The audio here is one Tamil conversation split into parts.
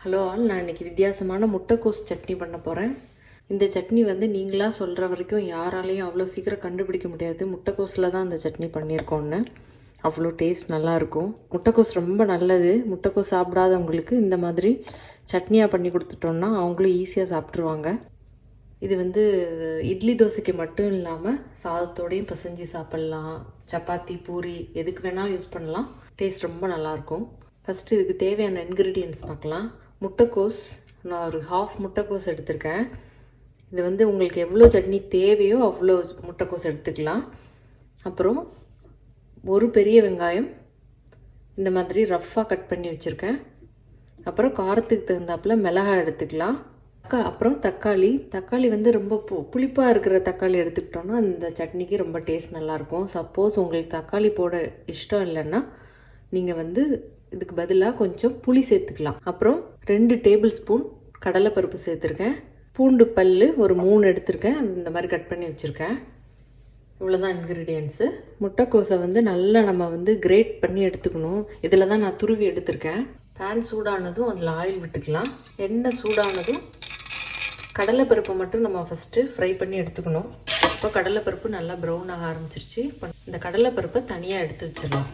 ஹலோ ஆல், நான் இன்றைக்கி வித்தியாசமான முட்டைக்கோஸ் சட்னி பண்ண போகிறேன். இந்த சட்னி வந்து நீங்களாக சொல்கிற வரைக்கும் யாராலையும் அவ்வளோ சீக்கிரம் கண்டுபிடிக்க முடியாது. முட்டைக்கோஸில் தான் இந்த சட்னி பண்ணியிருக்கோன்னு. அவ்வளோ டேஸ்ட் நல்லாயிருக்கும். முட்டைக்கோஸ் ரொம்ப நல்லது. முட்டைக்கோஸ் சாப்பிடாதவங்களுக்கு இந்த மாதிரி சட்னியாக பண்ணி கொடுத்துட்டோன்னா அவங்களும் ஈஸியாக சாப்பிட்ருவாங்க. இது வந்து இட்லி தோசைக்கு மட்டும் இல்லாமல் சாதத்தோடையும் பசைஞ்சு சாப்பிட்லாம். சப்பாத்தி, பூரி எதுக்கு வேணாலும் யூஸ் பண்ணலாம். டேஸ்ட் ரொம்ப நல்லாயிருக்கும். ஃபஸ்ட்டு இதுக்கு தேவையான இன்க்ரீடியன்ட்ஸ் பார்க்கலாம். முட்டைக்கோஸ் நான் ஒரு ஹாஃப் முட்டைக்கோஸ் எடுத்திருக்கேன். இது வந்து உங்களுக்கு எவ்வளோ சட்னி தேவையோ அவ்வளோ முட்டைக்கோஸ் எடுத்துக்கலாம். அப்புறம் ஒரு பெரிய வெங்காயம் இந்த மாதிரி ரஃப்பாக கட் பண்ணி வச்சுருக்கேன். அப்புறம் காரத்துக்கு தகுந்தாப்பில் மிளகாய் எடுத்துக்கலாம். அப்புறம் தக்காளி வந்து ரொம்ப புளிப்பாக இருக்கிற தக்காளி எடுத்துக்கிட்டோன்னா இந்த சட்னிக்கு ரொம்ப டேஸ்ட் நல்லாயிருக்கும். சப்போஸ் உங்களுக்கு தக்காளி போட இஷ்டம் இல்லைன்னா நீங்கள் வந்து இதுக்கு பதிலாக கொஞ்சம் புளி சேர்த்துக்கலாம். அப்புறம் 2 டேபிள் ஸ்பூன் கடலைப்பருப்பு சேர்த்துருக்கேன். பூண்டு பல் ஒரு 3 எடுத்திருக்கேன். இந்த மாதிரி கட் பண்ணி வச்சுருக்கேன். இவ்வளோதான் இன்க்ரீடியன்ஸு. முட்டைக்கோஸை வந்து நல்லா நம்ம வந்து கிரேட் பண்ணி எடுத்துக்கணும். இதில் தான் நான் துருவி எடுத்திருக்கேன். பேன் சூடானதும் அதில் ஆயில் விட்டுக்கலாம். எண்ணெய் சூடானதும் கடலைப்பருப்பை மட்டும் நம்ம ஃபஸ்ட்டு ஃப்ரை பண்ணி எடுத்துக்கணும். இப்போ கடலைப்பருப்பு நல்லா ப்ரௌன் ஆக ஆரம்பிச்சிருச்சு. இப்போ இந்த கடலைப்பருப்பை தனியாக எடுத்து வச்சிடலாம்.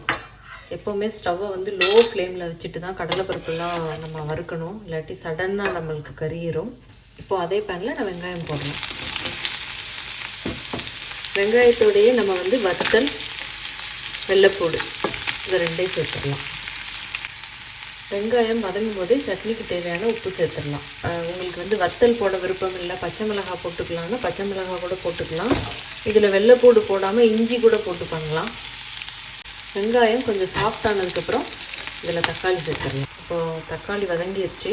எப்போவுமே ஸ்டவ்வை வந்து லோ ஃப்ளேமில் வச்சுட்டு தான் கடலைப்பருப்புலாம் நம்ம வறுக்கணும், இல்லாட்டி சடனாக நம்மளுக்கு கறியிரும். இப்போது அதே பேனில் நான் வெங்காயம் போடுறேன். வெங்காயத்தோடையே நம்ம வந்து வத்தல், வெள்ளைப்பூடு இது 2 சேர்த்துடலாம். வெங்காயம் வதங்கும் போதே சட்னிக்கு தேவையான உப்பு சேர்த்துடலாம். உங்களுக்கு வந்து வத்தல் போட விருப்பம் இல்லை, பச்சை மிளகாய் போட்டுக்கலாம்னா பச்சை மிளகாய் கூட போட்டுக்கலாம். இதில் வெள்ளைப்பூடு போடாமல் இஞ்சி கூட போட்டு பண்ணலாம். வெங்காயம் கொஞ்சம் சாஃப்ட் ஆனதுக்கப்புறம் இதில் தக்காளி சேர்த்துடலாம். இப்போது தக்காளி வதங்கிடுச்சு.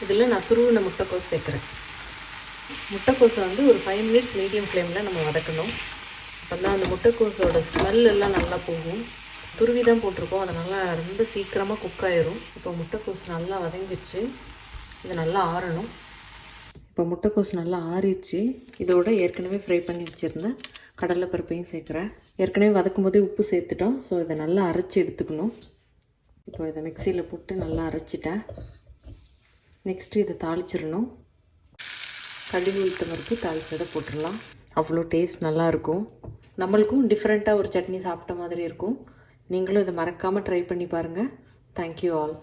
இதில் நான் துருவின முட்டைக்கோஸ் சேர்க்குறேன். முட்டைக்கோஸை வந்து ஒரு 5 மினிட்ஸ் மீடியம் ஃப்ளேமில் நம்ம வதக்கணும். அப்போ தான் அந்த முட்டைக்கோஸோட ஸ்மெல் எல்லாம் நல்லா போகும். துருவி தான் போட்டிருக்கோம், அதனால் ரொம்ப சீக்கிரமாக குக் ஆயிரும். இப்போ முட்டைக்கோஸ் நல்லா வதங்கிடுச்சு. இது நல்லா ஆறணும். இப்போ முட்டைக்கோஸ் நல்லா ஆறிடுச்சு. இதோட ஏற்கனவே ஃப்ரை பண்ணி வச்சுருந்தேன் கடலைப்பருப்பையும் சேர்க்குறேன். ஏற்கனவே வதக்கும் போதே உப்பு சேர்த்துட்டோம். ஸோ இதை நல்லா அரைச்சி எடுத்துக்கணும். இப்போ இதை மிக்சியில் போட்டு நல்லா அரைச்சிட்டேன். நெக்ஸ்ட்டு இதை தாளிச்சிடணும். கடுகு உளுத்தம் பருப்பு தாளிச்சதை போட்டுடலாம். அவ்வளோ டேஸ்ட் நல்லாயிருக்கும். நம்மளுக்கும் டிஃப்ரெண்ட்டாக ஒரு சட்னி சாப்பிட்ட மாதிரி இருக்கும். நீங்களும் இதை மறக்காமல் ட்ரை பண்ணி பாருங்கள். Thank you all.